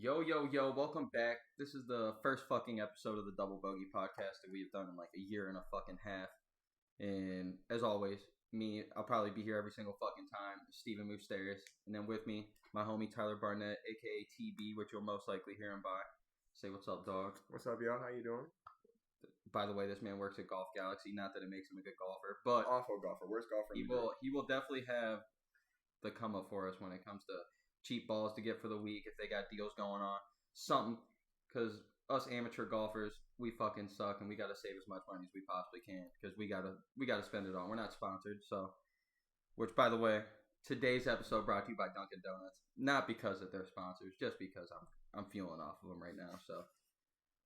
Yo, yo, yo, welcome back. This is the first fucking episode of the Double Bogey podcast that we've done in like a year and a fucking half. And as always, I'll probably be here every single fucking time. Stephen Moustaris. And then with me, my homie Tyler Barnett, aka TB, which you'll most likely hear him by. Say what's up, dog. What's up, y'all? How you doing? By the way, this man works at Golf Galaxy. Not that it makes him a good golfer, but awful golfer. Worst golfer. He will definitely have the come up for us when it comes to cheap balls to get for the week if they got deals going on. Something, because us amateur golfers, we fucking suck and we got to save as much money as we possibly can because we gotta spend it all. We're not sponsored, so. Which, by the way, today's episode brought to you by Dunkin' Donuts. Not because that they're sponsors, just because I'm feeling off of them right now. So,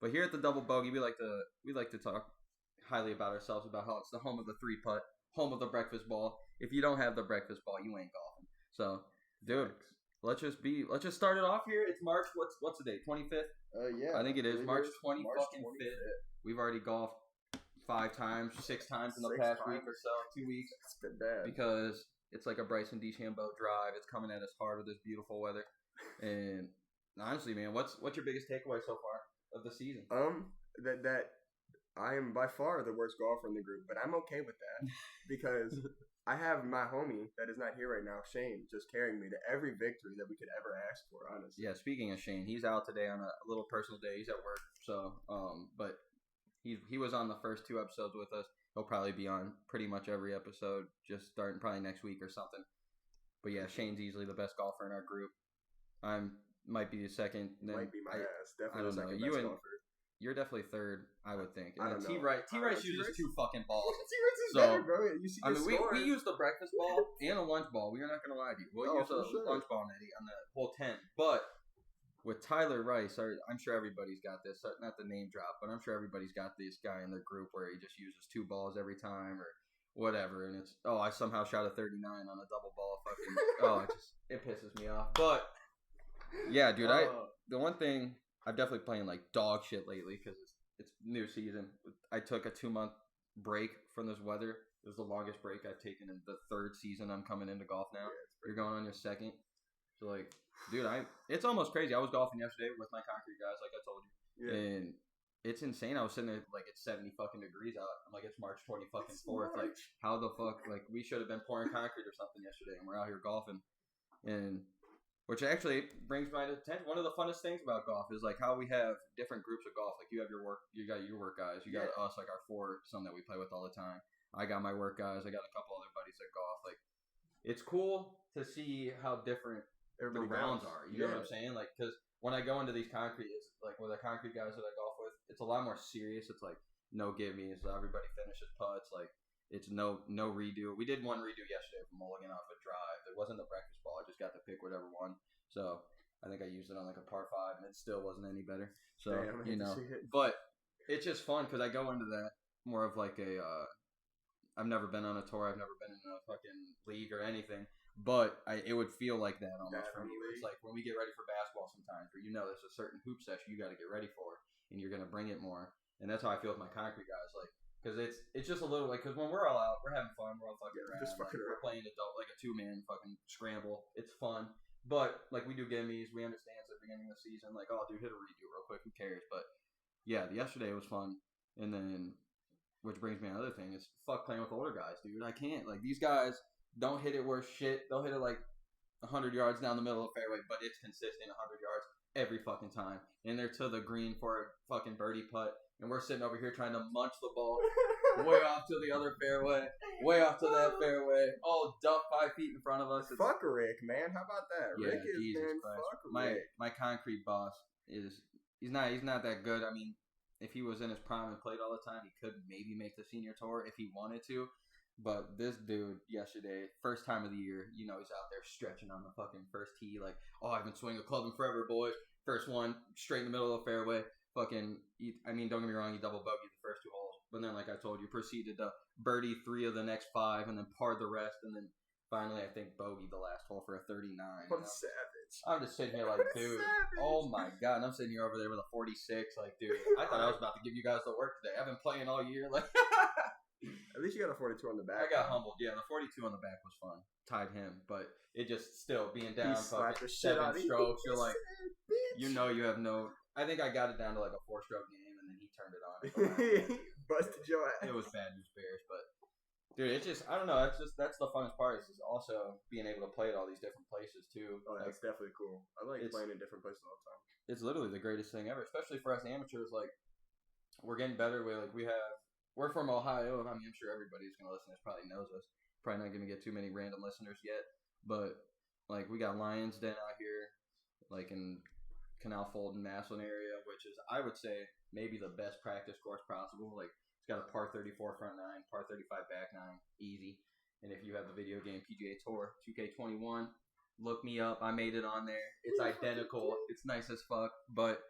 but here at the Double Bogey, we like to talk highly about ourselves, about how it's the home of the 3-putt, home of the breakfast ball. If you don't have the breakfast ball, you ain't golfing. So, dude. Let's just start it off here. It's March. What's the date? 25th? Yeah. I think it is March 25th. We've already golfed 5 times, 6 times in the past week or so, 2 weeks. It's been bad because it's like a Bryson DeChambeau drive. It's coming at us hard with this beautiful weather. And honestly, man, what's your biggest takeaway so far of the season? That I am by far the worst golfer in the group, but I'm okay with that because I have my homie that is not here right now, Shane, just carrying me to every victory that we could ever ask for, honestly. Yeah, speaking of Shane, he's out today on a little personal day. He's at work, so but he was on the first 2 episodes with us. He'll probably be on pretty much every episode, just starting probably next week or something. But yeah, Shane's easily the best golfer in our group. Might be the second. Might be my ass. Definitely I don't the second know. best golfer. You're definitely third, I would think. I don't know. T-Rice uses 2 fucking balls. T-Rice is So, better, bro. You see we use the breakfast ball and a lunch ball. We are not going to lie to you. We'll use a lunch ball, Eddie, on the whole 10. But with Tyler Rice, I'm sure everybody's got this. Not the name drop, but I'm sure everybody's got this guy in their group where he just uses 2 balls every time or whatever. And it's, I somehow shot a 39 on a double ball. It pisses me off. But, yeah, dude, the one thing, I'm definitely playing like dog shit lately because it's new season. I took a 2-month break from this weather. It was the longest break I've taken in the 3rd season I'm coming into golf now. Yeah, you're going on your 2nd. So, like, dude, it's almost crazy. I was golfing yesterday with my concrete guys, like I told you. Yeah. And it's insane. I was sitting there, like, it's 70 fucking degrees out. I'm like, it's March 4th. Like, how the fuck? Like, we should have been pouring concrete or something yesterday, and we're out here golfing. And which actually brings my attention. One of the funnest things about golf is like how we have different groups of golf. Like you have your work, you got your work guys, you got us, like our 4 some that we play with all the time. I got my work guys. I got a couple other buddies that golf. Like it's cool to see how different the rounds are. You know what I'm saying? Like because when I go into these concrete, it's like with the concrete guys that I golf with, it's a lot more serious. It's like no give me. So everybody finishes putts. Like it's no redo. We did one redo yesterday from mulligan off a drive. It wasn't the breakfast ball. I just got to pick whatever one. So I think I used it on like a par 5, and it still wasn't any better. So but it's just fun because I go into that more of like a. I've never been on a tour. I've never been in a fucking league or anything. But it would feel like that almost for me. It's like when we get ready for basketball sometimes, where there's a certain hoop session you got to get ready for, and you're gonna bring it more. And that's how I feel with my concrete guys. Like. Because it's just a little like because when we're all out, we're having fun, we're all fucking around. We're playing like a 2-man fucking scramble. It's fun, but like we do gimmies. We understand at the beginning of the season, like dude, hit a redo real quick. Who cares? But yeah, yesterday was fun, and then which brings me to another thing is fuck playing with older guys, dude. I can't like these guys don't hit it worth shit. They'll hit it like 100 yards down the middle of the fairway, but it's consistent 100 yards every fucking time, and they're to the green for a fucking birdie putt. And we're sitting over here trying to munch the ball way off to the other fairway, way off to that fairway, all dumped 5 feet in front of us. Fuck Rick, man. How about that? Yeah, Rick is, Jesus man, Christ. fuck Rick. My concrete boss he's not that good. I mean, if he was in his prime and played all the time, he could maybe make the senior tour if he wanted to. But this dude yesterday, first time of the year, he's out there stretching on the fucking first tee, like, I've been swinging a club in forever, boys. First one, straight in the middle of the fairway. Don't get me wrong, he double bogeyed the first 2 holes. But then, like I told you, proceeded to birdie 3 of the next 5 and then par the rest. And then finally, I think bogeyed the last hole for a 39. What a savage. I'm just sitting here like, dude, oh my God. And I'm sitting here over there with a 46. Like, dude, I thought I was about to give you guys the work today. I've been playing all year. Like, at least you got a 42 on the back. I got humbled. Yeah, the 42 on the back was fun. Tied him. But it just still being down fucking 7 strokes. You're like, You know you have no. I think I got it down to like a 4-stroke game, and then he turned it on. Busted your ass. It was bad news bears, but dude, it's just I don't know. That's the funnest part is also being able to play at all these different places too. Oh, that's definitely cool. I like playing in different places all the time. It's literally the greatest thing ever, especially for us amateurs. Like we're getting better. We're from Ohio, and I'm sure everybody who's gonna listen to this probably knows us. Probably not gonna get too many random listeners yet, but like we got Lions Den out here, like in Canal Fulton, Massillon area, which is I would say maybe the best practice course possible. Like it's got a par 34 front 9, par 35 back 9, easy. And if you have the video game PGA Tour 2K21, look me up. I made it on there. It's identical. It's nice as fuck. But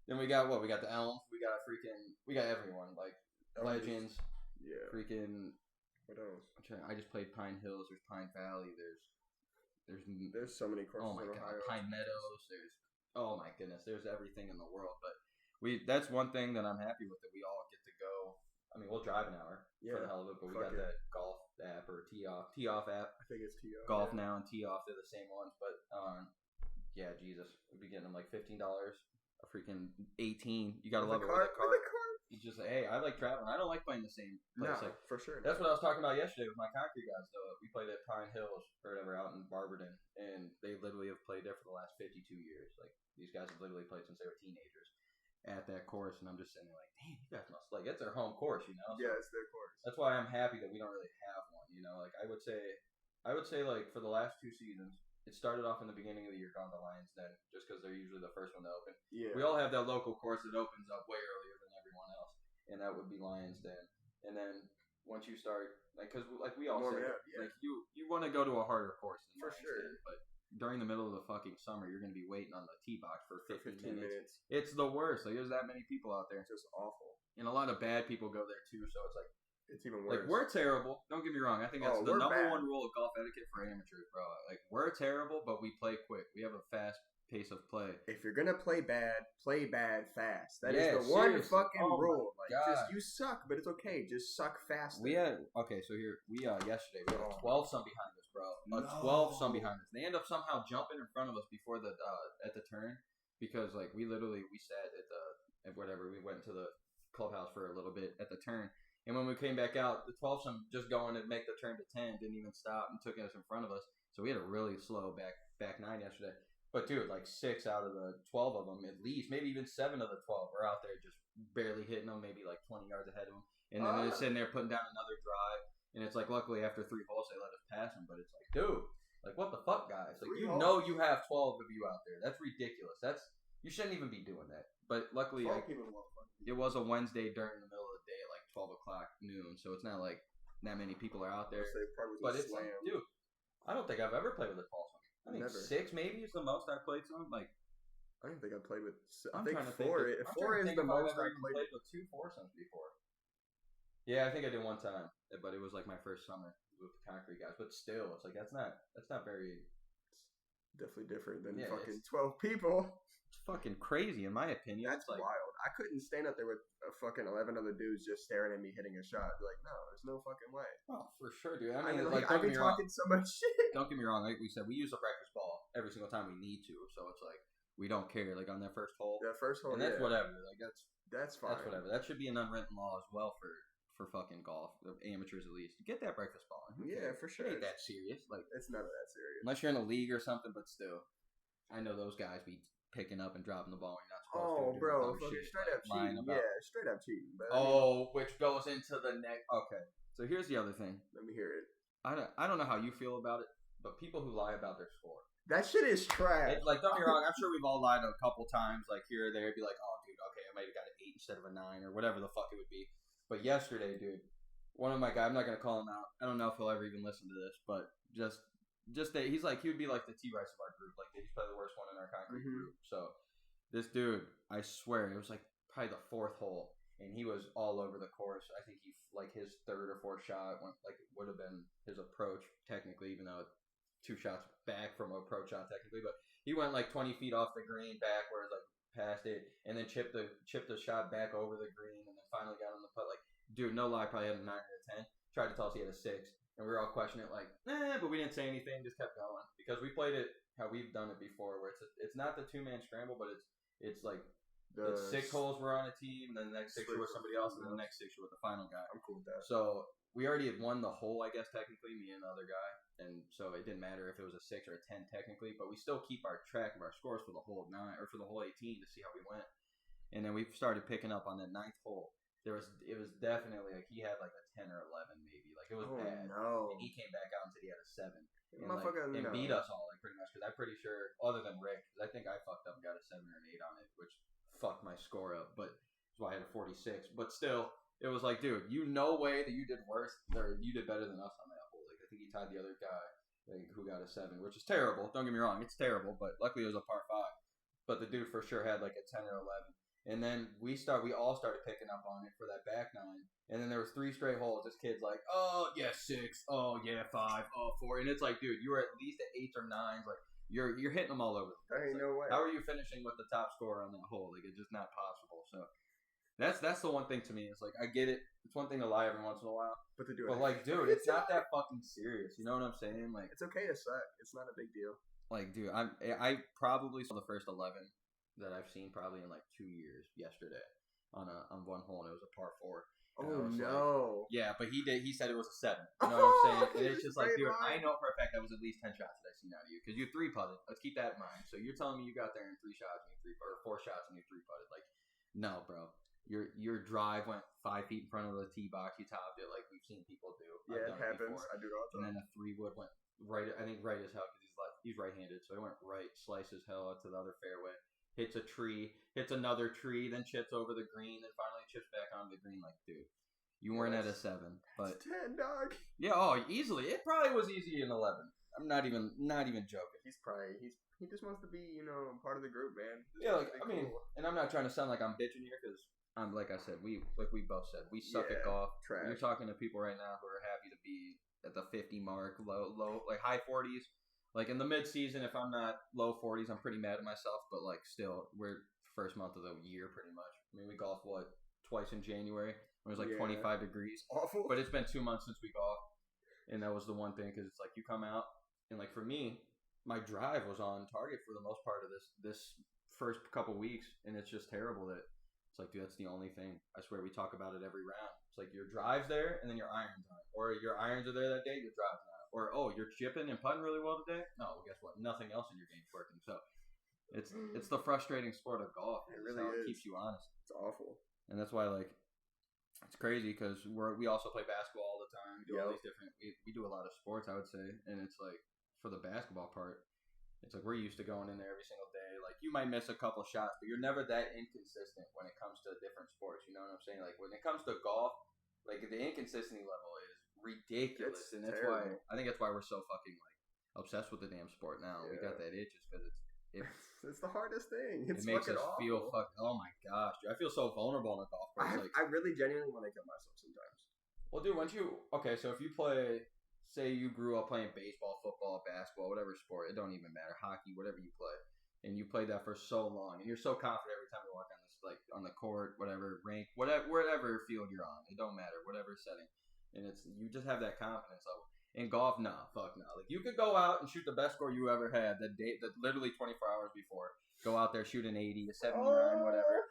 then we got what? We got the Elms. We got everyone like Legends. Yeah. Freaking. What else? I just played Pine Hills. There's Pine Valley. There's so many courses. Oh my in god, Ohio. Pine Meadows. Oh my goodness, there's everything in the world. But that's one thing that I'm happy with that we all get to go. I mean, we'll drive an hour for the hell of it, but we got that golf app or tee off app. I think it's tee off. Golf Now and tee off, they're the same ones. But yeah, Jesus, we'd be getting them like $15, a freaking 18. You gotta love it with a cart. You just say, hey, I like traveling. I don't like playing the same place. No, for sure. That's what I was talking about yesterday with my concrete guys. Though we played at Pine Hills or whatever out in Barberton, and they literally have played there for the last 52 years. Like these guys have literally played since they were teenagers at that course, and I'm just sitting there like, damn, you guys must like it's their home course, you know? So yeah, it's their course. that's why I'm happy that we don't really have one. You know, like I would say like for the last 2 seasons. It started off in the beginning of the year on the Lions Den, just because they're usually the first one to open. Yeah. We all have that local course that opens up way earlier than everyone else, and that would be Lions Den. And then once you start, like, because like we all say, like you want to go to a harder course than for Lions sure. Den, but during the middle of the fucking summer, you're going to be waiting on the tee box for 15 minutes. It's the worst. Like there's that many people out there. It's just awful. And a lot of bad people go there too, so it's like. It's even worse. Like, we're terrible. Don't get me wrong. I think that's the number one rule of golf etiquette for amateurs, bro. Like, we're terrible, but we play quick. We have a fast pace of play. If you're going to play bad fast. That is the one fucking rule. Like, just, you suck, but it's okay. Just suck faster. Yesterday, we had a 12-some behind us, bro. A 12-some behind us. They end up somehow jumping in front of us before at the turn because, like, we sat at we went to the clubhouse for a little bit at the turn. And when we came back out, the 12-some just going to make the turn to 10 didn't even stop and took us in front of us. So we had a really slow back 9 yesterday. But dude, like 6 out of the 12 of them, at least, maybe even 7 of the 12 were out there just barely hitting them, maybe like 20 yards ahead of them. And then they're sitting there putting down another drive. And it's like, luckily after 3 holes they let us pass them. But it's like, dude, like what the fuck, guys? Like you know you have 12 of you out there. That's ridiculous. You shouldn't even be doing that. But luckily, it was a Wednesday during the middle of the day at like 12 o'clock noon, so it's not like that many people are out there. But it's like, dude, I don't think I've ever played with a 12-some. I think 6 maybe is the most I've played some. Like, I don't think I've played with. I think trying to 4 think. Four is the most I've played with 2 foursomes before. Yeah, I think I did one time, but it was like my first summer with the concrete guys. But still, it's like that's not very. It's definitely different than fucking 12 people. It's fucking crazy, in my opinion. That's like, wild. I couldn't stand up there with a fucking 11 other dudes just staring at me hitting a shot. Like, no, there's no fucking way. Oh, for sure, dude. I mean, I've been talking so much shit. Don't get me wrong. Like we said, we use a practice ball every single time we need to. So it's like, we don't care. Like on that first hole. That first hole, and that's whatever. Like that's fine. That's whatever. That should be an unwritten law as well for fucking golf, the amateurs at least. Get that breakfast ball. Yeah, for sure. It ain't that serious. Like it's never that serious. Unless you're in a league or something, but still. I know those guys be picking up and dropping the ball when you're not supposed to. Oh, bro, straight up cheating. Yeah, straight up cheating. But which goes into the next. Okay, so here's the other thing. Let me hear it. I don't know how you feel about it, but people who lie about their score. That shit is trash. Like, don't get me wrong. I'm sure we've all lied a couple times, like here or there. Be like, oh, dude, okay, I might have got an 8 instead of a 9 or whatever the fuck it would be. But yesterday, dude, one of my guys, I'm not gonna call him out. I don't know if he'll ever even listen to this, but just that he would be like the T Rice of our group. Like he's probably the worst one in our concrete group. So this dude, I swear, it was like probably the 4th hole, and he was all over the course. I think he like his 3rd or 4th shot went like it would have been his approach technically, even though 2 shots back from an approach shot technically, but he went like 20 feet off the green backwards, like past it, and then chipped the shot back over the green, and then finally got on the putt. Like, dude, no lie, probably had a 9 or a 10. Tried to tell us he had a 6. and we were all questioning it, like, but we didn't say anything, just kept going because we played it how we've done it before, where it's not the 2-man scramble, but it's like it's 6 holes we're on a team, and then the next 6 you're with somebody else, and then the next 6 you're with the final guy. I'm cool with that. So we already had won the hole, I guess technically, me and the other guy, and so it didn't matter if it was a 6 or a 10 technically, but we still keep our track of our scores for the whole 9 or for the whole 18 to see how we went. And then we started picking up on that 9th hole. It was definitely like he had like a 10 or 11 maybe, like it was bad. No. And he came back out and said he had a 7 and beat us all like pretty much, because I'm pretty sure other than Rick, because I think I fucked up and got a 7 or an 8 on it, which fucked my score up, but that's why I had a 46. But still, it was like, dude, no way that you did worse or you did better than us on that hole. Like I think he tied the other guy who got a 7, which is terrible. Don't get me wrong, it's terrible, but luckily it was a par 5. But the dude for sure had like a 10 or 11. And then we all started picking up on it for that back 9. And then there was 3 straight holes. This kid's like, oh yeah, 6. Oh yeah, 5. Oh 4. And it's like, dude, you were at least at 8s or 9s. Like you're hitting them all over the place. Ain't no way. How are you finishing with the top score on that hole? Like it's just not possible. So that's the one thing to me. It's like I get it. It's one thing to lie every once in a while. But like, dude, it's not that fucking serious. You know what I'm saying? Like it's okay to suck. It's not a big deal. Like, dude, I probably saw the first 11 that I've seen probably in like 2 years yesterday on one hole, and it was a par 4. Oh no! Like, yeah, but he said it was a 7. You know what I'm saying? And it's just like, dude, I know for a fact that was at least 10 shots that I've seen out of you, because you 3-putted. Let's keep that in mind. So you're telling me you got there in 3 shots and or 4 shots and you 3-putted? Like, no, bro. Your drive went 5 feet in front of the tee box. You topped it like we've seen people do. Yeah, it happens. I do it all the time. And then a 3-wood went right. I think right as hell, because he's right-handed, so he went right, slice as hell out to the other fairway. Hits a tree, hits another tree, then chips over the green, then finally chips back onto the green. Like, dude, you weren't at a 7, but 10, dog. Yeah, easily. It probably was easy in 11. I'm not even joking. He just wants to be, part of the group, man. Yeah, like I mean, and I'm not trying to sound like I'm bitching here, because I'm like I said, we both said we suck at golf. Trash. You're talking to people right now who are happy to be at the 50 mark, low like high 40s. Like, in the mid-season, if I'm not low 40s, I'm pretty mad at myself. But, like, still, we're first month of the year, pretty much. I mean, we golfed, twice in January. It was, 25 degrees. Awful. But it's been 2 months since we golfed. And that was the one thing, because it's like, you come out, and, like, for me, my drive was on target for the most part of this first couple weeks. And it's just terrible that it's like, dude, that's the only thing. I swear, we talk about it every round. It's like, your drive's there, and then your iron's on. Or your irons are there that day, your drive's not. Or, you're chipping and putting really well today? No, well, guess what? Nothing else in your game's working. So, it's the frustrating sport of golf. It really is. It keeps you honest. It's awful. And that's why, like, it's crazy, because we also play basketball all the time. We do all these different... We do a lot of sports, I would say. And it's like, for the basketball part, it's like we're used to going in there every single day. Like, you might miss a couple shots, but you're never that inconsistent when it comes to different sports. You know what I'm saying? Like, when it comes to golf, like, the inconsistency level is ridiculous, and that's terrible. I think that's why we're so fucking obsessed with the damn sport now. Yeah. We got that itch just because it's the hardest thing. It makes us awful. feel oh my gosh, dude, I feel so vulnerable on a golf course. I really genuinely want to kill myself sometimes. Well, dude, so if you say you grew up playing baseball, football, basketball, whatever sport, it don't even matter, hockey, whatever you play, and you played that for so long, and you're so confident every time you walk on this, like on the court, whatever rink, whatever field you're on, it don't matter, whatever setting. And you just have that confidence level. In golf, fuck no. Like, you could go out and shoot the best score you ever had that literally 24 hours before. Go out there, shoot an 80, a 79, whatever.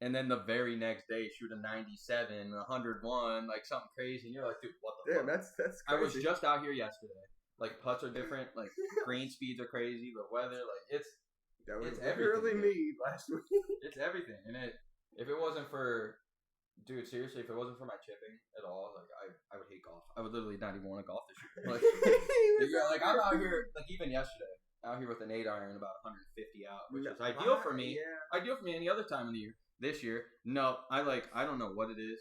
And then the very next day, shoot a 97, a 101, like something crazy. And you're like, dude, what the fuck? That's crazy. I was just out here yesterday. Like, putts are different. Like, green speeds are crazy. The weather, like, it's literally me last week. It's everything. And if it wasn't for... Dude, seriously, if it wasn't for my chipping at all, like, I would hate golf. I would literally not even want to golf this year. Like, like, I'm out here, like, even yesterday, out here with an 8-iron about 150 out, which is ideal for me. Yeah. Ideal for me any other time of the year. This year, no, I don't know what it is.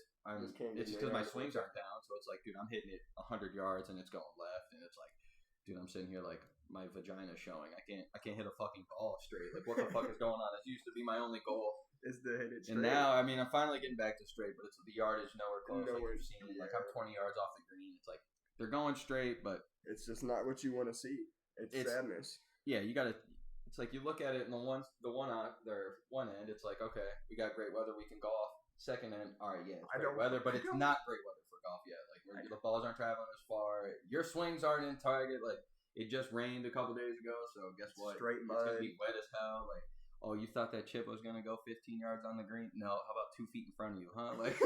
It's because my swings aren't down, so it's like, dude, I'm hitting it 100 yards and it's going left, and it's like, dude, I'm sitting here like my vagina's showing. I can't hit a fucking ball straight. Like, what the fuck is going on? It used to be my only goal. Is to hit it straight. And now, I mean, I'm finally getting back to straight, but it's the yardage nowhere close. Like you've seen, like I'm 20 yards off the green. It's like they're going straight, but it's just not what you want to see. It's sadness. Yeah, you gotta. It's like you look at it, and the one end, it's like, okay, we got great weather, we can golf. second end. All right, yeah, it's great weather, but it's not great weather for golf yet. Like the balls aren't traveling as far. Your swings aren't in target. Like it just rained a couple days ago, so guess what? Straight mud. It's gonna be wet as hell. Like, oh, you thought that chip was gonna go 15 yards on the green? No, how about 2 feet in front of you, huh? Like,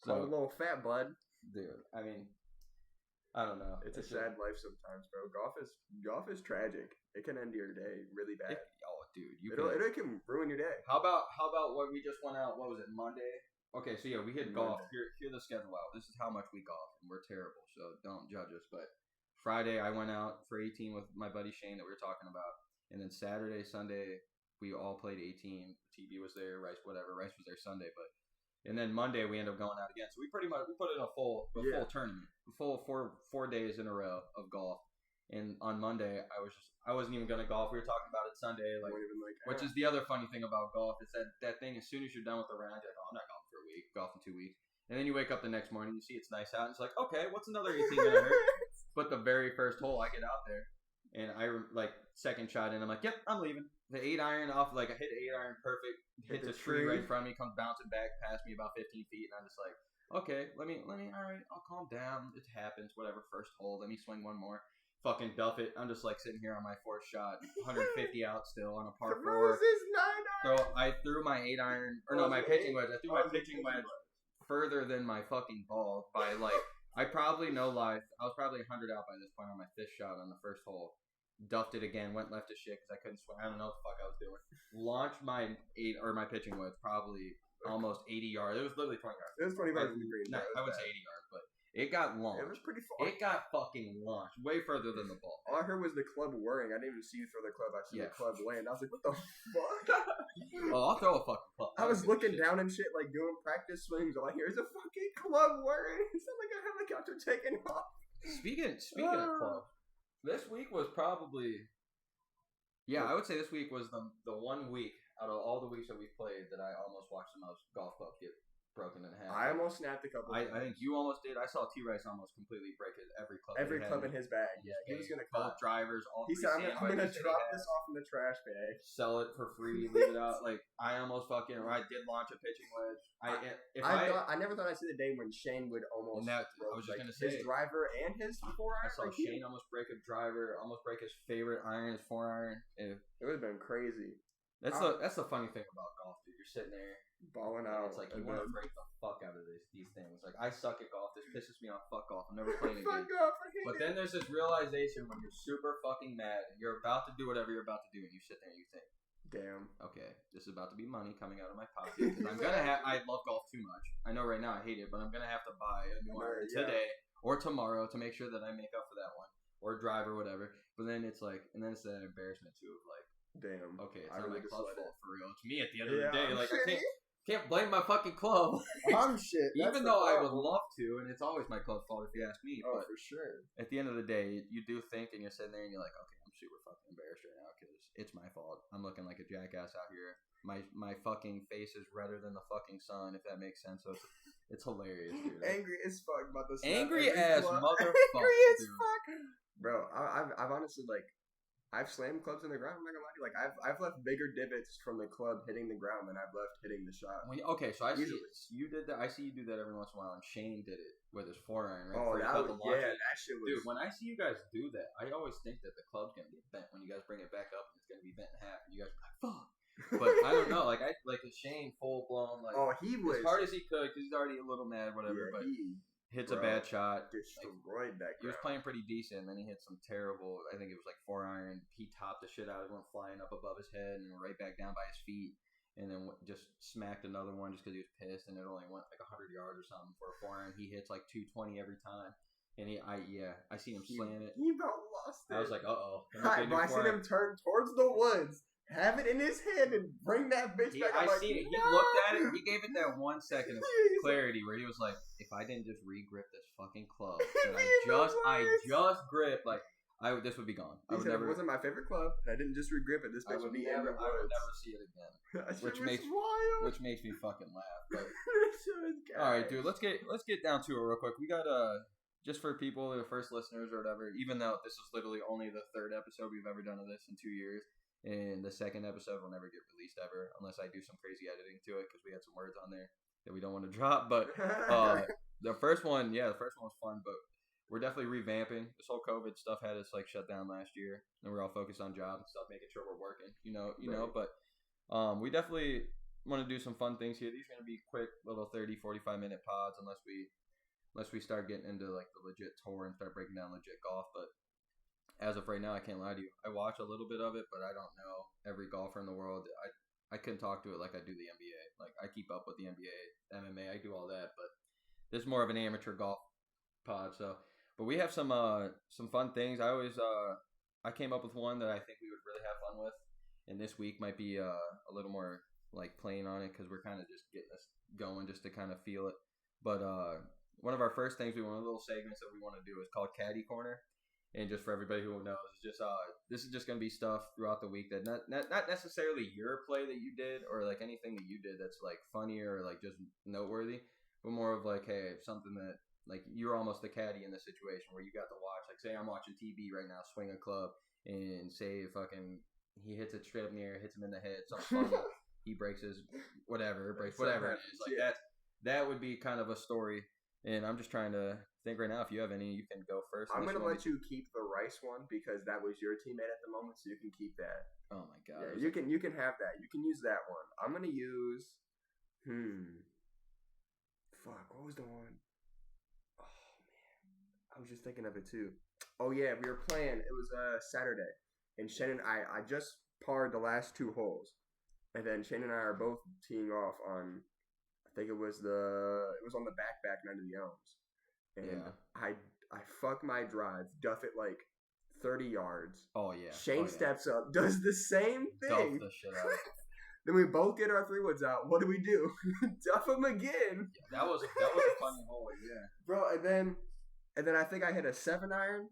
so a little fat bud, dude. I mean, I don't know. It's a sad life sometimes, bro. Golf is tragic. It can end your day really bad. Dude, it can ruin your day. How about what we just went out? What was it, Monday? Okay, so yeah, we hit golf. Hear the schedule out. This is how much we golf, and we're terrible, so don't judge us. But Friday, I went out for 18 with my buddy Shane that we were talking about, and then Saturday, Sunday, we all played 18. TB was there, Rice was there Sunday, and then Monday we ended up going out again. So we put in a full tournament, full 4 days in a row of golf. And on Monday, I wasn't even gonna golf. We were talking about it Sunday, which is the other funny thing about golf is that thing. As soon as you're done with the round, you're like, oh, I'm not golfing for a week. Golf in 2 weeks, and then you wake up the next morning, you see it's nice out, and it's like, okay, what's another 18 gonna hurt? But the very first hole, I get out there, and I second shot in, I'm like, yep, I'm leaving. The 8-iron off, I hit the 8-iron perfect, hits a tree right in front of me, comes bouncing back past me about 15 feet, and I'm just like, okay, let me, all right, I'll calm down. It happens, whatever. First hole, let me swing one more. Fucking duff it. I'm just sitting here on my 4th shot, 150 out still on a par 4. So I threw my 8-iron, my pitching wedge. I threw my pitching wedge further than my fucking ball by I probably, no lie, I was probably 100 out by this point on my 5th shot on the first hole. Duffed it again, went left to shit because I couldn't swing. I don't know what the fuck I was doing. Launched my my pitching wedge probably almost 80 yards. It was literally 20 yards. It was 20 yards from the green. No, I would say 80 yards, but it got launched. It was pretty far. It got fucking launched way further than the ball. All I heard was the club whirring. I didn't even see you throw the club. I see the club land. I was like, what the fuck? Well, I'll throw a fucking club. I was looking down and shit, doing practice swings. All I hear is a fucking club whirring. It sounds like a helicopter taking off. Speaking of club, this week was probably... Yeah, I would say this week was the 1 week out of all the weeks that we've played that I almost watched the most golf clubs get broken in half. I almost snapped a couple. I think you almost did. I saw T-Rice almost completely break every club in his bag. Yeah, he was gonna both drivers. All he said, "I'm gonna drop this off in the trash bag, sell it for free, leave it out." I almost I did launch a pitching wedge. I never thought I'd see the day when Shane would almost. I was just gonna say his driver and his 4-iron. I saw Shane almost break a driver, almost break his favorite iron, his 4-iron. It would have been crazy. That's the funny thing about golf, dude. You're sitting there balling out. It's you want to break the fuck out of these things. I suck at golf. This pisses me off. Fuck golf. I'm never playing again. But then there's this realization when you're super fucking mad and you're about to do whatever you're about to do, and you sit there and you think, damn. Okay, this is about to be money coming out of my pocket. Because I'm gonna have. I love golf too much. I know right now I hate it, but I'm gonna have to buy a new iron today or tomorrow to make sure that I make up for that one, or a drive or whatever. But then it's and then it's that embarrassment too of damn. Okay, it's not my club's fault for real. It's me at the end of the day. I can't blame my fucking club. I'm shit. Even though I would love to, and it's always my club's fault if you ask me. Oh, but for sure. At the end of the day, you do think, and you're sitting there and you're like, okay, I'm super fucking embarrassed right now because it's my fault. I'm looking like a jackass out here. My fucking face is redder than the fucking sun, if that makes sense. So it's hilarious, dude. Angry as fuck about this. Angry as motherfucker. Angry as fuck. Bro, I've honestly I've slammed clubs in the ground. I'm not gonna lie to you. I've left bigger divots from the club hitting the ground than I've left hitting the shot. So I see you did that. I see you do that every once in a while. And Shane did it with his 4-iron. Right? Oh, that shit was. Dude, when I see you guys do that, I always think that the club's gonna get bent when you guys bring it back up, and it's gonna be bent in half, and you guys are like, "Fuck." But I don't know. Shane full blown. He was as hard as he could because he's already a little mad, whatever. Yeah, but hits a bad shot. Destroyed that. He was playing pretty decent, and then he hit some terrible. I think it was 4-iron. He topped the shit out of it, went flying up above his head and right back down by his feet, and then just smacked another one just because he was pissed, and it only went 100 yards or something for a 4-iron. He hits 220 every time, and I seen him slam it. He about lost it. I was like, uh-oh. I seen him turn towards the woods. Have it in his hand and bring that bitch back. I see it. He looked at it. He gave it that 1 second of clarity where he was like, "If I didn't just re-grip this fucking club that I just gripped, this would be gone." It wasn't my favorite club, and I didn't just re-grip it. This bitch would be in the woods. I would never see it again. which makes me fucking laugh. But all right, dude, let's get down to it real quick. We got just for people, the first listeners or whatever. Even though this is literally only the 3rd episode we've ever done of this in 2 years. And the second episode will never get released ever unless I do some crazy editing to it because we had some words on there that we don't want to drop. But the first one was fun, but we're definitely revamping. This whole COVID stuff had us like shut down last year, and we're all focused on jobs and stuff, making sure we're working, you know. But we definitely want to do some fun things here. These are going to be quick little 30, 45-minute pods unless we start getting into like the legit tour and start breaking down legit golf. But as of right now, I can't lie to you. I watch a little bit of it, but I don't know every golfer in the world. I couldn't talk to it like I do the NBA. Like, I keep up with the NBA, MMA, I do all that, but this is more of an amateur golf pod. So, but we have some fun things. I came up with one that I think we would really have fun with, and this week might be a little more like playing on it because we're kind of just getting this going just to kind of feel it. But one of our first things little segments that we want to do is called Caddy Corner. And just for everybody who knows, it's just this is just gonna be stuff throughout the week that not necessarily your play that you did or like anything that you did that's like funny or like just noteworthy, but more of like, hey, something that like you're almost the caddy in the situation where you got to watch. Like, say I'm watching TV right now, swing a club, and say fucking he hits a strip near, hits him in the head, something funny, he breaks his whatever it is. Like that would be kind of a story. And I'm just trying to think right now. If you have any, you can go first. I'm going to let you keep the Rice one because that was your teammate at the moment, so you can keep that. Oh, my God. Yeah, you can have that. You can use that one. I'm going to use... Fuck, what was the one? Oh, man. I was just thinking of it, too. Oh, yeah, we were playing. It was Saturday. And Shane and I just parred the last 2 holes. And then Shane and I are both teeing off on... I think it was on the back nine of the Elms. And I fuck my drive, duff it like 30 yards. Oh, yeah. Shane steps up, does the same thing. Duff the shit out of it. Then we both get our 3-woods out. What do? Duff him again. Yeah, that was a funny hole, yeah. Bro, and then I think I hit a 7-iron.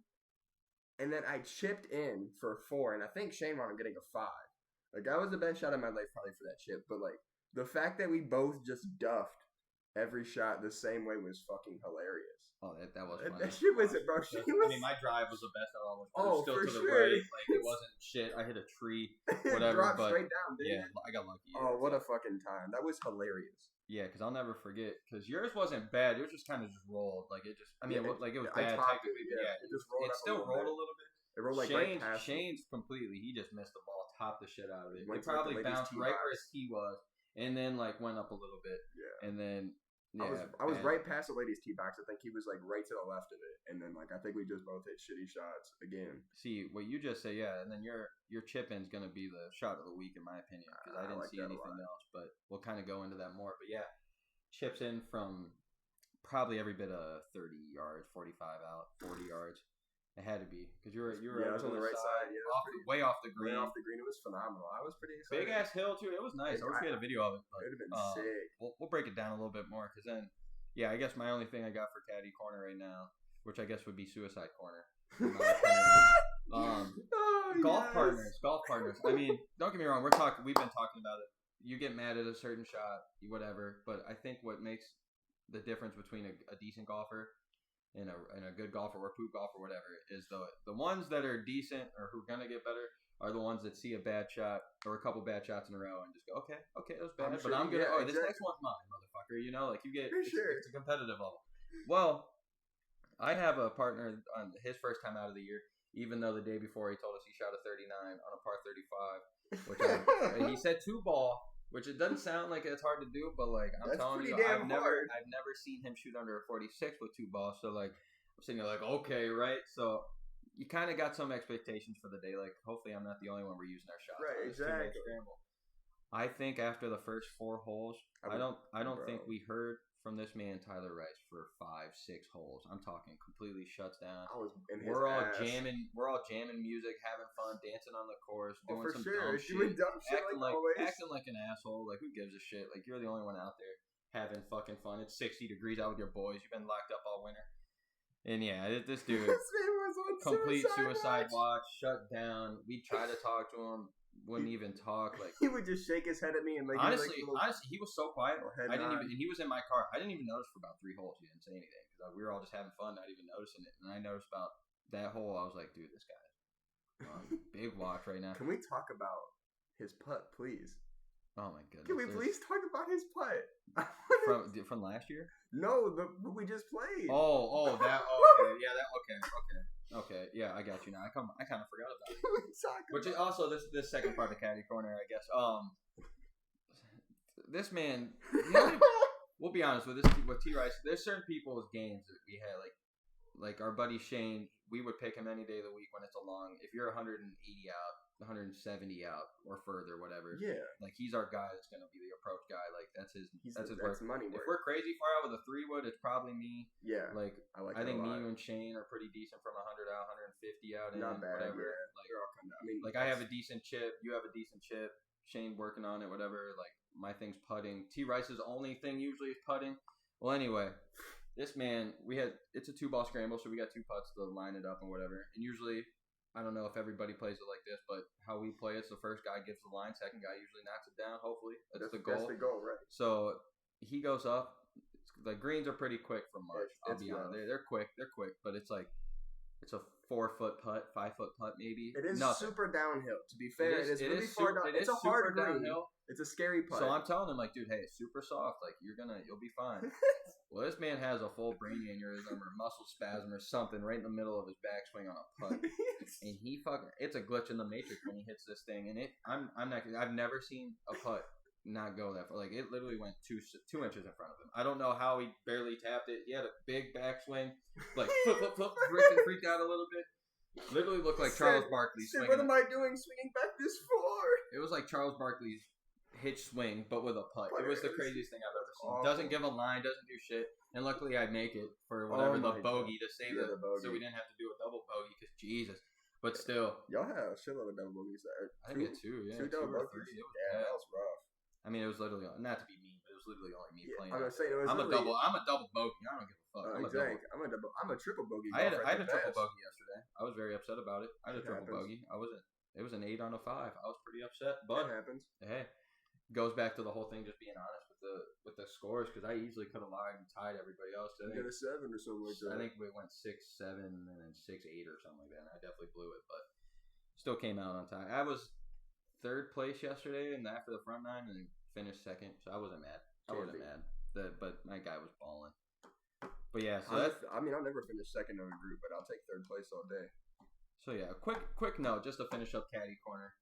And then I chipped in for 4. And I think Shane wound up getting a 5. Like, that was the best shot of my life probably for that chip. But, like, the fact that we both just duffed every shot the same way was fucking hilarious. Oh, that was funny. That shit was it, bro. I mean, my drive was the best at all. Still for to the sure. right. Like, it wasn't shit. I hit a tree, whatever. Dropped but straight down, didn't it? I got lucky. Oh, what a fucking time. That was hilarious. Yeah, because I'll never forget. Because yours wasn't bad. Yours just kind of just rolled. Like, it just, I mean, it was bad technically. It just rolled. It still rolled a little bit. It rolled like right past Shane's completely. He just missed the ball, topped the shit out of it. It like probably bounced right where his tee was. And then, like, went up a little bit. Yeah. And then, I was right past the ladies' tee box. I think he was, like, right to the left of it. And then, like, I think we just both hit shitty shots again. See, what you just say, yeah. And then your chip-in's going to be the shot of the week, in my opinion. Because I didn't see anything else. But we'll kind of go into that more. But, yeah, chips in from probably every bit of 30 yards, 45 out, 40 yards. It had to be because you were I was on the right side, way off the green. Way off the green, it was phenomenal. I was pretty excited. Big ass hill too. It was nice. I wish we had a video of it. But, it would have been sick. We'll break it down a little bit more because then, I guess my only thing I got for Caddy Corner right now, which I guess would be Suicide Corner. Golf partners. I mean, don't get me wrong. We've been talking about it. You get mad at a certain shot, whatever. But I think what makes the difference between a decent golfer and a good golfer or poop golfer, whatever, is the ones that are decent or who are gonna get better are the ones that see a bad shot or a couple bad shots in a row and just go, okay, that was bad, but I'm gonna this next one's mine, motherfucker. You know, like you get it's a competitive level. Well, I have a partner on his first time out of the year, even though the day before he told us he shot a 39 on a par 35, which he said 2 ball. Which it doesn't sound like it's hard to do, but like I'm telling you, I've never seen him shoot under a 46 with 2 balls. So like I'm sitting there like, okay, right. So you kind of got some expectations for the day. Like hopefully I'm not the only one we're using our shots. Right, exactly. I think after the first 4 holes, I don't think we heard from this man Tyler Rice for 5-6 holes. I'm talking completely shuts down. We're all jamming music, having fun, dancing on the course, doing some dumb shit, acting like an asshole. Like who gives a shit? Like you're the only one out there having fucking fun. It's 60 degrees out with your boys. You've been locked up all winter. And yeah, this dude was on complete suicide watch, shut down. We tried to talk to him. Wouldn't even talk. Like he would just shake his head at me and like honestly, he was so quiet. I didn't even. And he was in my car. I didn't even notice for about 3 holes. He didn't say anything because we were all just having fun, not even noticing it. And I noticed about that hole. I was like, dude, this guy Big watch right now. Can we talk about his putt, please? Oh my goodness! Can we please talk about his putt? From last year? No, what we just played. Oh, that. Okay, yeah, okay. Yeah, I got you now. I kind of forgot about it. Which is also this second part of Caddy Corner, I guess. This man. We'll be honest with T Rice. There's certain people's games that we had like our buddy Shane. We would pick him any day of the week when it's a long. If you're 180 out, 170 out, or further, whatever. Yeah. Like he's our guy. That's gonna be the approach guy. Like that's his work. Money work. If we're crazy far out with a 3-wood, it's probably me. Yeah. Like I think me, you, and Shane are pretty decent from 100 out, 150 out, and whatever. Yeah. Like they're all kind of. I have a decent chip. You have a decent chip. Shane working on it, whatever. Like my thing's putting. T Rice's only thing usually is putting. Well, anyway. This man, it's a 2-ball scramble, so we got 2 putts to line it up and whatever. And usually, I don't know if everybody plays it like this, but how we play it's the first guy gives the line, second guy usually knocks it down, hopefully. That's the goal. That's the goal, right. So, he goes up. The greens are pretty quick from March, I'll be honest. They're quick, but it's like, it's a 4-foot putt, 5-foot putt maybe. It is super downhill, to be fair. It is really far down. It's a hard downhill. It's a scary putt. So I'm telling him, like, dude, hey, it's super soft. Like, you'll be fine. Well, this man has a full brain aneurysm or muscle spasm or something right in the middle of his backswing on a putt, and it's a glitch in the matrix when he hits this thing. And I've never seen a putt not go that far. Like it literally went 2 inches in front of him. I don't know how he barely tapped it. He had a big backswing, like flip, freaked out a little bit. Literally looked like Charles Barkley. What am I doing swinging back this far? It was like Charles Barkley's hitch swing, but with a putt. It was the craziest thing I've ever seen. Awful. Doesn't give a line, doesn't do shit. And luckily I make it for whatever the bogey to save it, so we didn't have to do a double bogey because Jesus. But still, y'all had a shitload of double bogeys there. I think it 2, yeah, 2 double bogeys. Yeah, that was rough. I mean, it was literally not to be mean, but it was literally only me playing. I'm a double bogey. I don't give a fuck. I'm a triple bogey. I had a triple bogey yesterday. I was very upset about it. I had a triple bogey. It was an 8 on a 5. I was pretty upset, but it happens. Hey. Goes back to the whole thing, just being honest with the scores, because I easily could have lied and tied everybody else. You got a 7 or something like that. I think we went 6-7 and then 6-8 or something like that. And I definitely blew it, but still came out on time. I was 3rd place yesterday, and after the front 9, and finished 2nd, so I wasn't mad. But my guy was balling. But yeah, so I'll never finish 2nd in a group, but I'll take 3rd place all day. So yeah, quick note just to finish up Caddy Corner.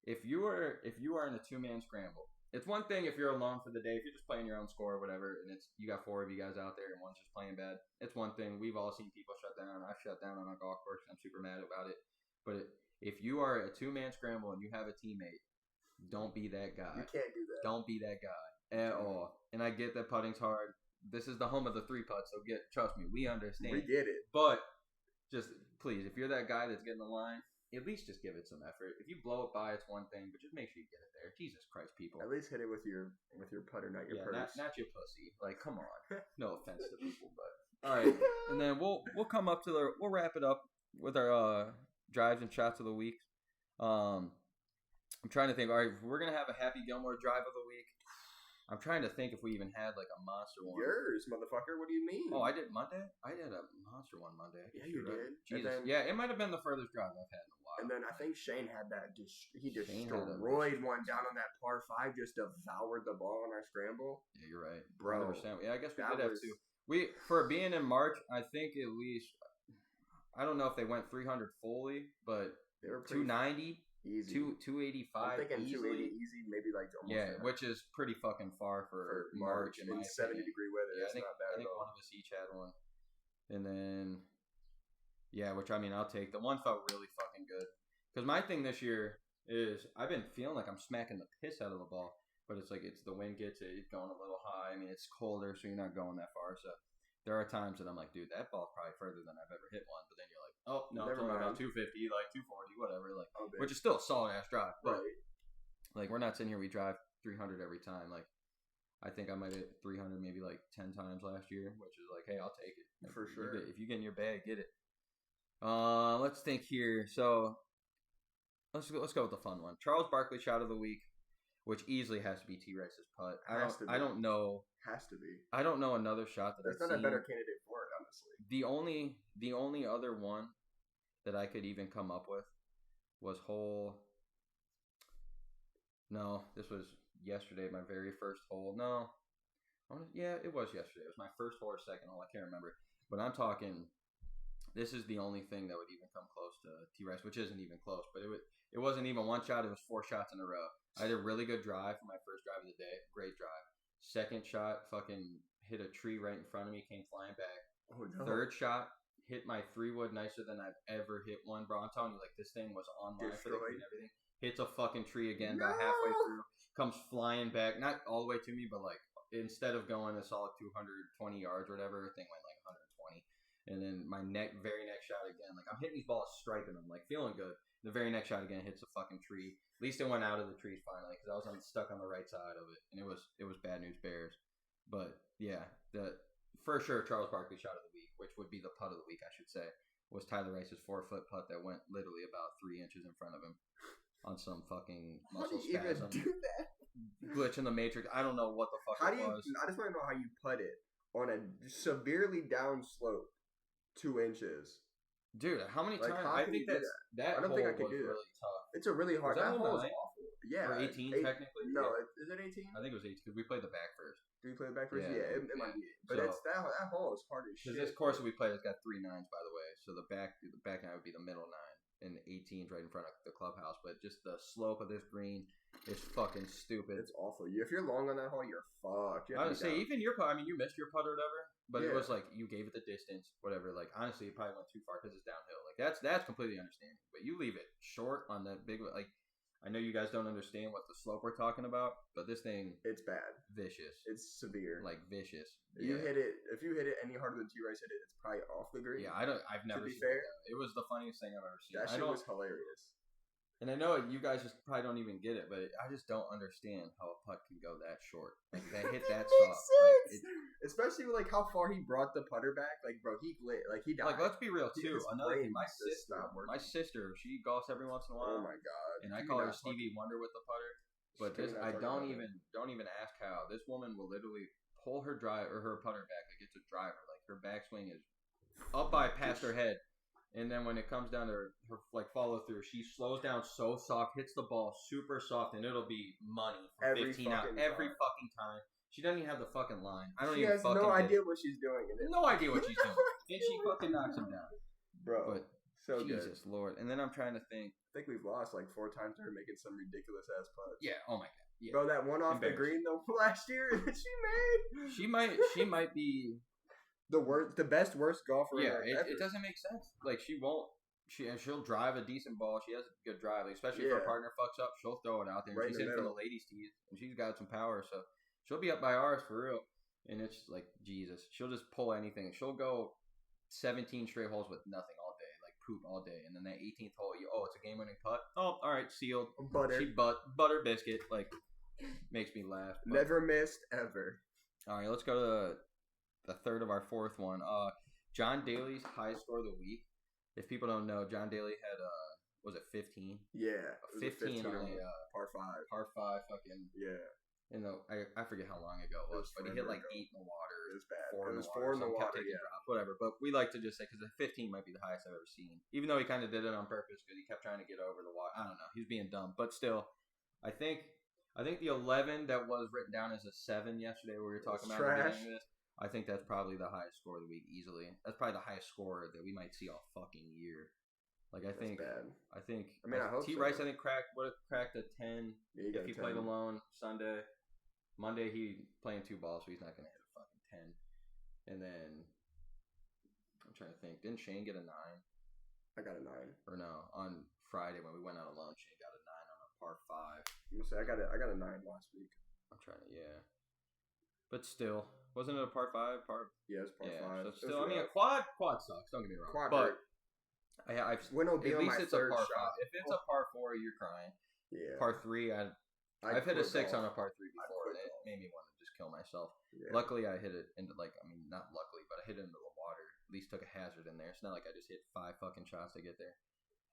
If you are in a 2-man scramble, it's one thing if you're alone for the day, if you're just playing your own score or whatever, and you got 4 of you guys out there and one's just playing bad. It's one thing. We've all seen people shut down. I've shut down on a golf course. I'm super mad about it. But if you are a 2-man scramble and you have a teammate, don't be that guy. You can't do that. Don't be that guy at all. And I get that putting's hard. This is the home of the 3 putts, so trust me, we understand. We get it. But just please, if you're that guy that's getting the line, at least just give it some effort. If you blow it by, it's one thing, but just make sure you get it there. Jesus Christ, people. At least hit it with your putter, not your purse. Not your pussy. Like, come on. No offense to people, but all right. And then we'll come up to we'll wrap it up with our drives and shots of the week. I'm trying to think. All right, we're gonna have a Happy Gilmore drive of the week. I'm trying to think if we even had like a monster one. Yours, motherfucker. What do you mean? Oh, I did Monday? I did a monster one Monday. Yeah, you did. Jesus. Yeah, it might have been the furthest drive I've had in a while. And then I think Shane had that. He destroyed one down on that par 5. Just devoured the ball on our scramble. Yeah, you're right. Bro. 100%. Yeah, I guess we did have 2. For being in March, I think at least, I don't know if they went 300 fully, but they were 290. Easy. 285. I'm thinking easily. 280 easy, maybe like almost. Yeah, which is pretty fucking far for March and 70-degree weather. Yeah, that's not bad at all. I think one of us each had one. And then, yeah, which I'll take. The one felt really fucking good. Because my thing this year is I've been feeling like I'm smacking the piss out of the ball, but it's like the wind gets it, it's going a little high. It's colder, so you're not going that far. So there are times that I'm like, dude, that ball's probably further than I've ever hit one. But then you're like, oh, no, it's only about 250, like 240, whatever. Like, which is still a solid-ass drive. But, like, we're not sitting here, we drive 300 every time. Like, I think I might hit 300 maybe, like, 10 times last year, which is like, hey, I'll take it. Like, for sure. If you get in your bag, get it. Let's think here. So, let's go with the fun one. Charles Barkley shot of the week, which easily has to be T. Rice's putt. I don't know. Has to be. I don't know another shot that I've seen. There's not a better candidate for it, honestly. The only other one that I could even come up with was hole. No, this was yesterday. My very first hole. No, yeah, it was yesterday. It was my first hole or second hole. I can't remember. But I'm talking. This is the only thing that would even come close to T-Rice, which isn't even close. But it wasn't even one shot. It was 4 shots in a row. I had a really good drive for my first drive of the day. Great drive. Second shot, fucking hit a tree right in front of me. Came flying back. Oh, no. Third shot, hit my 3-wood nicer than I've ever hit one. Bro, I'm telling you, like, this thing was online for the green and everything. Hits a fucking tree again about halfway through. Comes flying back. Not all the way to me, but, like, instead of going a solid 220 yards or whatever, the thing went, like, 120. And then my very next shot again, like I'm hitting these balls, striking them, like feeling good. The very next shot again hits a fucking tree. At least it went out of the trees finally because I was stuck on the right side of it, and it was bad news bears. But yeah, for sure Charles Barkley shot of the week, which would be the putt of the week, I should say, was Tyler Rice's 4-foot putt that went literally about 3 inches in front of him on some fucking muscle spasm. How do you even do that? Glitch in the matrix. I don't know what the fuck it was. I just want to know how you putt it on a severely down slope. 2 inches. Dude, how many times? I think that I don't think I could do that. Really tough. It's a really hard. That hole is awful. Yeah. Or 18 technically? No, yeah. Is it 18? I think it was 18 because we played the back first. Did we play the back first? Yeah, it might be. But so, that hole is hard as shit. Because this course that we played has got 3 9s, by the way. So the back 9 would be the middle 9. And 18's right in front of the clubhouse. But just the slope of this green is fucking stupid. It's awful. If you're long on that hole, you're fucked. I would say, even your putt, I mean, you missed your putt or whatever. But it was like you gave it the distance, whatever. Like honestly, it probably went too far because it's downhill. Like that's completely understandable. But you leave it short on that big. Like I know you guys don't understand what the slope we're talking about, but this thing, it's bad, vicious. It's severe, like vicious. If you hit it any harder than T-Rice hit it, it's probably off the green. Yeah, I've never. To be fair, it was the funniest thing I've ever seen. That shit was hilarious. And I know you guys just probably don't even get it, but I just don't understand how a putt can go that short. Like they hit that soft. Like, especially like how far he brought the putter back. Like bro, he died. Like let's be real too. Another thing, my sister, she golfs every once in a while. Oh my god! And I call her Stevie Wonder with the putter. But this, I don't even ask how. This woman will literally pull her her putter back like it's a driver. Like her backswing is up by past her head. And then when it comes down to her like follow through, she slows down so soft, hits the ball super soft, and it'll be money for 15 out every fucking time. She doesn't even have the fucking line. She has no idea what she's doing. No idea what she's doing. And she fucking knocks him down. Bro, but so Jesus good. Lord. And then I'm trying to think. I think we've lost like 4 times to her making some ridiculous ass putts. Yeah, oh my god. Yeah. Bro, that one off the green though last year that she made. She might be the best worst golfer. Yeah, it doesn't make sense. Like she'll drive a decent ball. She has a good drive, especially if her partner fucks up. She'll throw it out there. And she's in for the ladies' tees, and she's got some power, so she'll be up by ours for real. And it's like Jesus, she'll just pull anything. She'll go 17 straight holes with nothing all day, like poop all day, and then that 18th hole, it's a game-winning putt. Oh, all right, sealed. Butter. Butter biscuit, like makes me laugh. But. Never missed ever. All right, let's go to the third of our fourth one. John Daly's highest score of the week. If people don't know, John Daly had was it 15? Yeah, 15 on a par 5. Par 5, fucking I forget how long ago it was, but he hit like 8 in the water. It was bad. 4 it was 4 in the water. Yeah, whatever. But we like to just say because the 15 might be the highest I've ever seen. Even though he kind of did it on purpose because he kept trying to get over the water. I don't know. He's being dumb, but still, I think the 11 that was written down as a 7 yesterday, where we were talking about at the beginning of this. I think that's probably the highest score of the week easily. That's probably the highest score that we might see all fucking year. Like I think T Rice I think would have cracked a 10 if he played alone Sunday. Monday he playing 2 balls, so he's not gonna hit a fucking 10. And then I'm trying to think. Didn't Shane get a 9? I got a 9. Or no, on Friday when we went out alone, Shane got a 9 on a par 5. I'm gonna say I got a 9 last week. I'm trying to But still, wasn't it a par 5? Yeah, it's par 5. So still, I mean, a quad sucks. Don't get me wrong. But at least it's a par 5. If it's a par 4, you're crying. Yeah. Par 3, I've hit a 6 on a par 3 before, and it made me want to just kill myself. Yeah. Luckily, I hit it into not luckily, but I hit it into the water. At least took a hazard in there. It's not like I just hit 5 fucking shots to get there.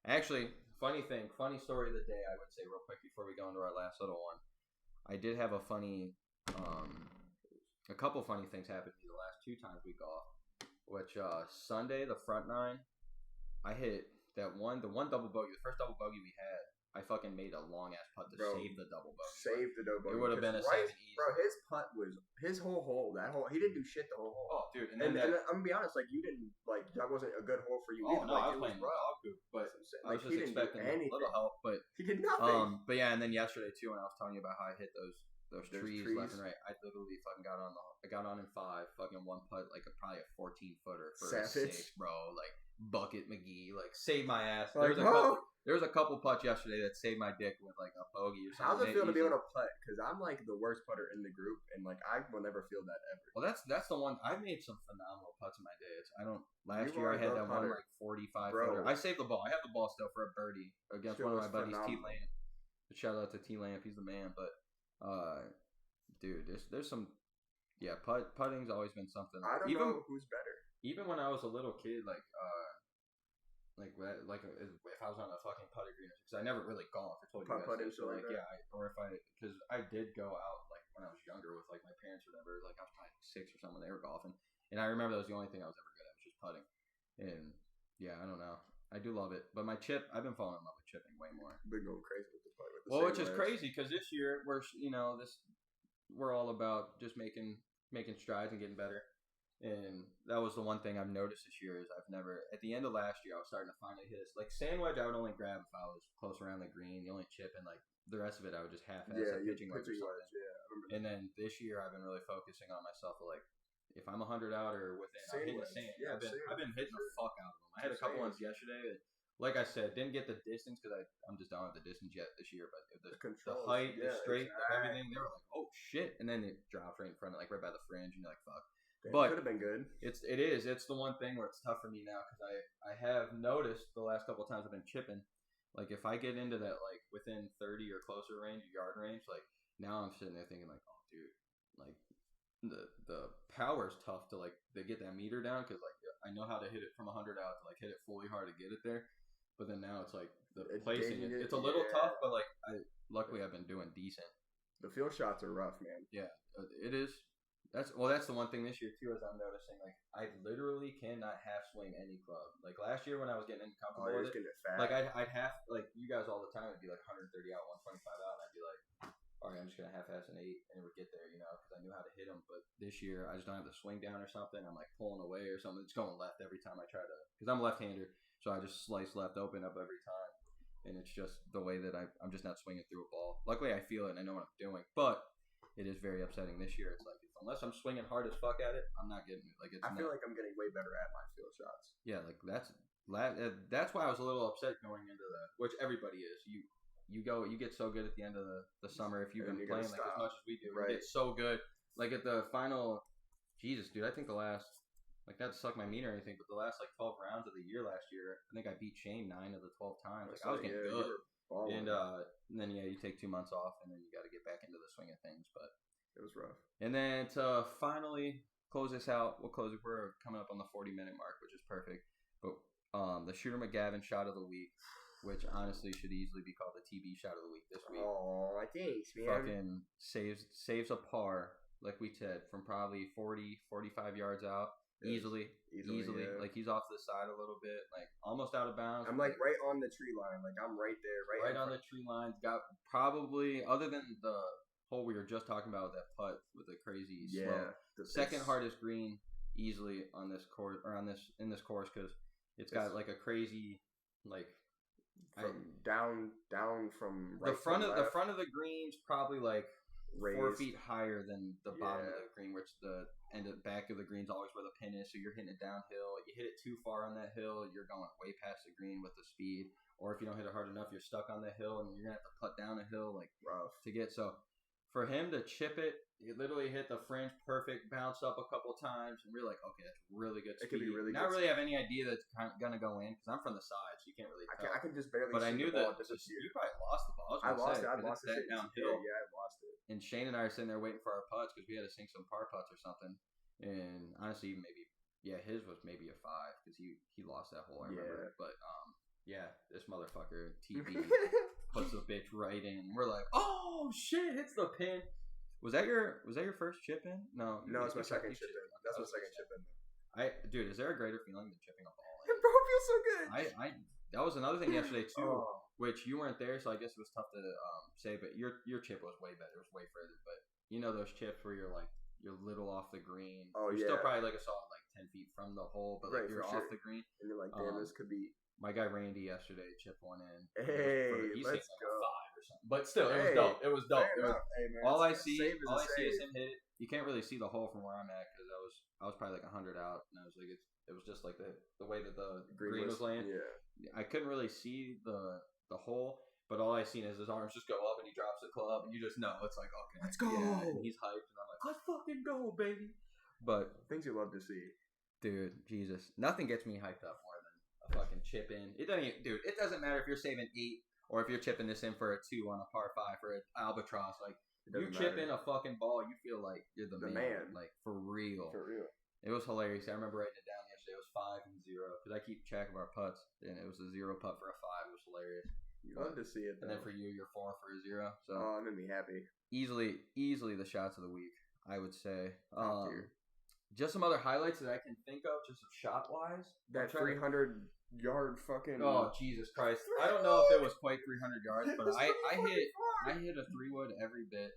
Actually, funny story of the day. I would say real quick before we go into our last little one. I did have a funny. A couple funny things happened to me the last 2 times we golfed. Which Sunday, the front 9, I hit the one double bogey, the first double bogey we had, I fucking made a long ass putt to save the double bogey. Save the double bogey. It would have been a 7 easy. Bro, his putt was his whole hole. He didn't do shit the whole hole. Oh, dude, and I'm gonna be honest, like you didn't like that wasn't a good hole for you. Oh either. no, like, I was playing dog poop, but I was just expecting a little help. But he did nothing. But yeah, and then yesterday too, when I was telling you about how I hit those trees left and right, I literally fucking got on in 5, fucking one putt, like probably a 14-footer for a 6, bro. Like Bucket McGee, like saved my ass. Like, there was a couple putts yesterday that saved my dick with like a bogey or something. How's it feel to be able to putt? Because I'm like the worst putter in the group, and like I will never feel that ever. Well, that's the one. I've made some phenomenal putts in my day. Last year I had that one like 45-footer. I saved the ball. I have the ball still for a birdie against one of my buddies, T Lamp. Shout out to T Lamp, he's the man. But dude, there's some putting's always been something. I don't know who's better. Even when I was a little kid, like if I was on a fucking putting green, because I never really golfed. I told you guys. So like because I did go out like when I was younger with like my parents or whatever. Like I was probably 6 or something when they were golfing, and I remember that was the only thing I was ever good at was just putting. And yeah, I don't know. I do love it, but my chip, I've been falling in love with chipping way more. Been going crazy with the putt. Which is crazy because this year we're all about just making strides and getting better. And that was the one thing I've noticed this year is I've never, at the end of last year, I was starting to finally hit it. Like sand wedge, I would only grab if I was close around the green. The only chip and like the rest of it, I would just half-ass pitching wedge or something. Yeah, and then this year, I've been really focusing on myself. Like if I'm 100 out or within, I'm hitting the sand. Yeah, I've been hitting the fuck out of them. I had a couple ones yesterday that, like I said, didn't get the distance because I'm just don't have the distance yet this year. But the height, the straight, everything, they were like, oh shit, and then it dropped right in front of, like right by the fringe, and you're like, fuck. But could have been good. It is. It's the one thing where it's tough for me now because I have noticed the last couple of times I've been chipping, like if I get into that like within 30 or closer range, yard range, like now I'm sitting there thinking like, oh dude, like the power's tough to like to get that meter down because like I know how to hit it from 100 out to like hit it fully hard to get it there, but then now it's like the placing it's a little tough, but like luckily I've been doing decent. The field shots are rough, man. Yeah, it is. That's the one thing this year too is I'm noticing like I literally cannot half swing any club. Like last year when I was getting uncomfortable with it, like I'd half like you guys all the time would be like 130 out, 125 out, and I'd be like, all right, I'm just gonna half-ass an 8 and it would get there, you know, because I knew how to hit them. But this year I just don't have the swing down or something. I'm like pulling away or something. It's going left every time I try to, because I'm left-hander, so I just slice left open up every time, and it's just the way that I'm just not swinging through a ball. Luckily I feel it and I know what I'm doing, but it is very upsetting this year. It's like unless I'm swinging hard as fuck at it, I'm not getting it. Like I feel like I'm getting way better at my field shots. Yeah, like that's why I was a little upset going into the, which everybody is. You get so good at the end of the summer if you've been playing like as much as we do. Right. You get so good. Like at the final, Jesus, dude, I think the last, like not to suck my meat or anything, but the last like 12 rounds of the year last year, I think I beat Shane 9 of the 12 times. Like I was getting good. And then you take 2 months off and then you got to get back into the swing of things, but. It was rough. And then to finally close this out, we're coming up on the 40-minute mark, which is perfect. But the Shooter McGavin shot of the week, which honestly should easily be called the TB shot of the week this week. Oh, thanks, man. Fucking saves a par, like we said, from probably 40, 45 yards out. Easily. Yeah. Like he's off to the side a little bit, like almost out of bounds. I'm like right on the tree line. Like I'm right there. Right on the tree line. Got probably, other than the hole we were just talking about with that putt with the crazy slope. The second hardest green easily on this course or in this course because it's got like a crazy like down from right the front of the green's probably like raised 4 feet higher than the bottom of the green, which the end of the back of the green's always where the pin is, so you're hitting it downhill. You hit it too far on that hill, you're going way past the green with the speed, or if you don't hit it hard enough, you're stuck on the hill and you're gonna have to putt down a hill like rough to get. So for him to chip it literally hit the fringe perfect, bounced up a couple times, and we're like, okay, that's really good speed. It could be really not good really have any idea that's gonna go in because I'm from the side, so you can't really tell. I can just barely. But see I knew the ball that you probably lost the ball. I lost it downhill. Yeah, I lost it. And Shane and I are sitting there waiting for our putts because we had to sink some par putts or something. And honestly, his was maybe a 5 because he lost that hole. I remember. But this motherfucker TB puts the bitch right in. We're like, oh shit, hits the pin. Was that your first chip in? No, it's my second chip in. That's my second chip in. Dude, is there a greater feeling than chipping a ball? Bro, it feels so good. that was another thing yesterday too, which you weren't there, so I guess it was tough to say. But your chip was way better. It was way further. But you know those chips where you're little off the green. You're still probably like a solid 10 feet from the hole, but you're off the green. And you're like, damn, this could be. My guy Randy yesterday chipped one in. Hey, let's go. A 5 or something. But still, it was dope. It was dope. Hey, man, all I see is him hit it. You can't really see the hole from where I'm at because I was probably like 100 out, and I was like, it was just like the way that the green was laying. Yeah, I couldn't really see the hole, but all I seen is his arms just go up and he drops the club, and you just know it's like, okay, let's go. Yeah, and he's hyped, and I'm like, let's fucking go, baby. But things you love to see, dude. Jesus, nothing gets me hyped up more than a fucking chip in. It doesn't matter if you're saving 8 or if you're chipping this in for a 2 on a par 5 for an albatross. Like you chip in a fucking ball, you feel like you're the man. Like for real. For real. It was hilarious. I remember writing it down yesterday. It was 5 and 0 because I keep track of our putts, and it was a 0 putt for a 5. It was hilarious. You love to see it, though. And then for you, you're 4 for a 0. So that made me happy. Easily the shots of the week, I would say. Just some other highlights that I can think of, just shot wise. That 300-yard fucking. Oh Jesus Christ! I don't know if it was quite 300 yards, but I hit a 3-wood every bit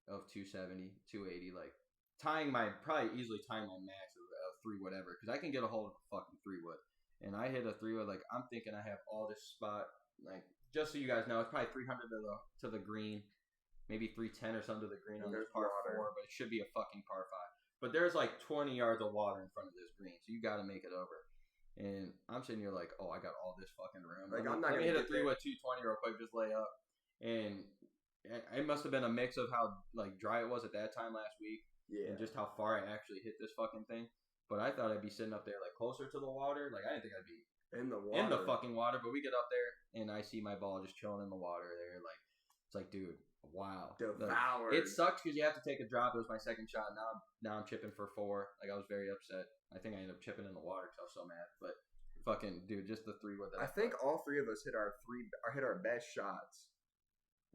of 270, 280, like probably easily tying my max of 3 whatever, because I can get a hold of a fucking 3-wood, and I hit a 3-wood like I'm thinking I have all this spot, like just so you guys know, it's probably 300 to the green, maybe 310 or something to the green on this par 4, but it should be a fucking par 5. But there's like 20 yards of water in front of this green, so you got to make it over. And I'm sitting here like, oh, I got all this fucking room. Like, I'm not gonna hit a 3-wood 220 real quick, just lay up. And it must have been a mix of how like dry it was at that time last week, and just how far I actually hit this fucking thing. But I thought I'd be sitting up there like closer to the water. Like I didn't think I'd be in the fucking water. But we get up there and I see my ball just chilling in the water there. Like it's like, dude. Wow. Devoured. It sucks because you have to take a drop. It was my second shot. Now I'm chipping for 4. Like I was very upset. I think I ended up chipping in the water because I was so mad. But fucking dude, just the 3-wood. I think all 3 of us hit our best shots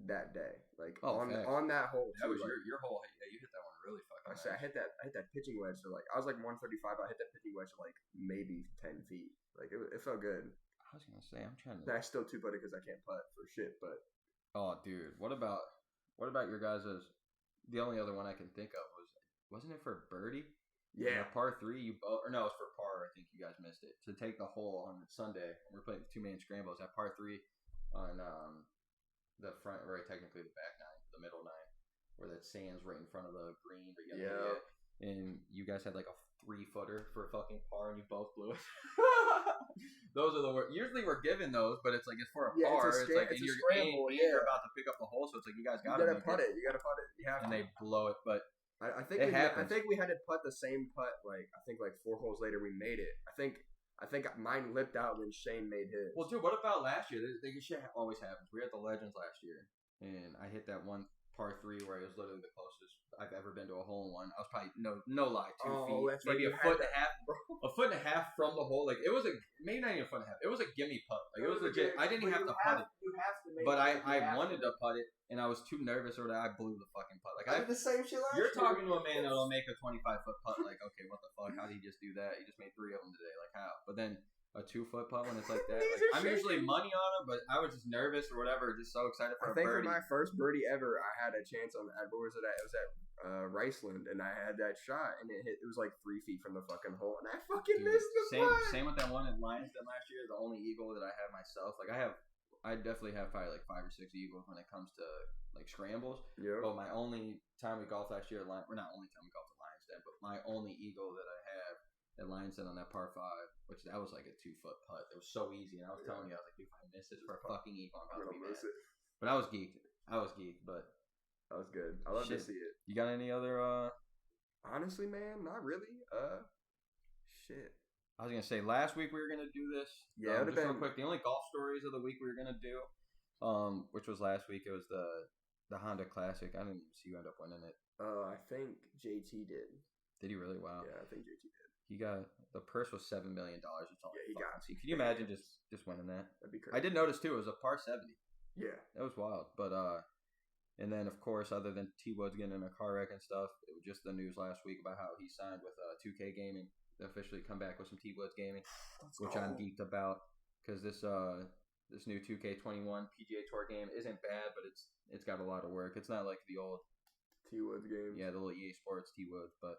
that day. Like on that hole. That was your hole. Yeah, you hit that one really fucking. I hit that pitching wedge to I was like 135. I hit that pitching wedge to like maybe 10 feet. Like it felt good. I was gonna say I'm trying to. I still 2-putted because I can't putt for shit. But oh, dude, what about your guys'? The only other one I can think of wasn't it for birdie? Yeah, par 3. You both, or no, it was for par. I think you guys missed it to take the hole on Sunday. We're playing 2-man scrambles at par 3 on the front, or technically the back 9, the middle 9, where that sand's right in front of the green. But and you guys had like a 3-footer for fucking par, and you both blew it. Those are the worst. Usually we're given those, but it's like it's for a par. It's like it's a scramble. You're about to pick up the hole, so it's like you guys gotta putt it. You gotta putt it. You have and to. They blow it, but I think we had to putt the same putt. Like I think like 4 holes later we made it. I think mine lipped out when Shane made his. Well, dude, what about last year? Shit always happens. We were at the Legends last year, and I hit that one par 3 where it was literally the closest I've ever been to a hole in one. I was probably no lie 2 feet, that's maybe right. a foot and a half from the hole. Like it was maybe not even a foot and a half. It was a gimme putt. Like it was legit. I didn't even have to putt it. You have to make but I wanted to putt it, and I was too nervous, or that I blew the fucking putt. Like I did the same shit last year. You're talking to a man that'll make a 25-foot putt. Like okay, what the fuck? How did he just do that? He just made 3 of them today. Like how? But then a 2-foot putt when it's like that. Like, I'm usually money on them, but I was just nervous or whatever, just so excited for a birdie. I think for my first birdie ever, I had a chance on that. Where was it at? It was at Riceland, and I had that shot, and it was like 3 feet from the fucking hole, and I fucking missed the putt. Same with that one in Lions Den last year. The only eagle that I have myself, like I definitely have probably like 5 or 6 eagles when it comes to like scrambles. Yeah. But my only time we golfed last year, or not only time we golfed at Lions Den, but my only eagle that I have at Lions Den on that par 5, which that was like a 2-foot putt. It was so easy, and I was telling you, I was like, dude, if I miss this for a fucking eagle, I'm about to be mad. But I was geeked, but that was good. I love to see it. You got any other? Honestly, man, not really. Shit. I was gonna say last week we were gonna do this. Yeah, just real quick. The only golf stories of the week we were gonna do, which was last week. It was the Honda Classic. I didn't even see you end up winning it. I think JT did. Did he really? Wow. Yeah, I think JT did. He got the purse was $7 million. It's all he got. Can you imagine just winning that? That'd be crazy. I did notice too. It was a par 70. Yeah, that was wild. But and then of course, other than T Woods getting in a car wreck and stuff, it was just the news last week about how he signed with 2K Gaming. They officially come back with some T Woods Gaming, which I'm geeked about because this new 2K21 PGA Tour game isn't bad, but it's got a lot of work. It's not like the old T Woods games. Yeah, the little EA Sports T Woods, but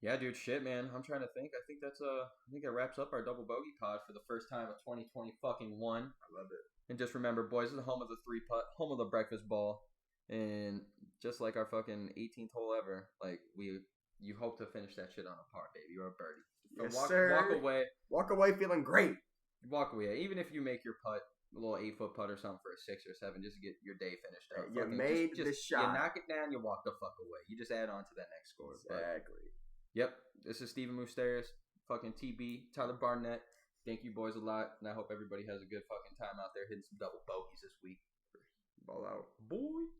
yeah, dude, shit, man. I'm trying to think. I think that wraps up our Double Bogey pod for the first time of 2020 fucking one. I love it. And just remember, boys, this is the home of the 3-putt, home of the breakfast ball, and just like our fucking 18th hole ever, like you hope to finish that shit on a par, baby, or a birdie. Yes, sir. Walk away feeling great. Walk away, even if you make your putt a little 8-foot putt or something for a 6 or 7, just to get your day finished up. You made the shot. You knock it down, you walk the fuck away. You just add on to that next score. Exactly. But, yep. This is Stephen Moustaris, fucking TB, Tyler Barnett. Thank you boys a lot, and I hope everybody has a good fucking time out there hitting some double bogeys this week. Ball out. Boy.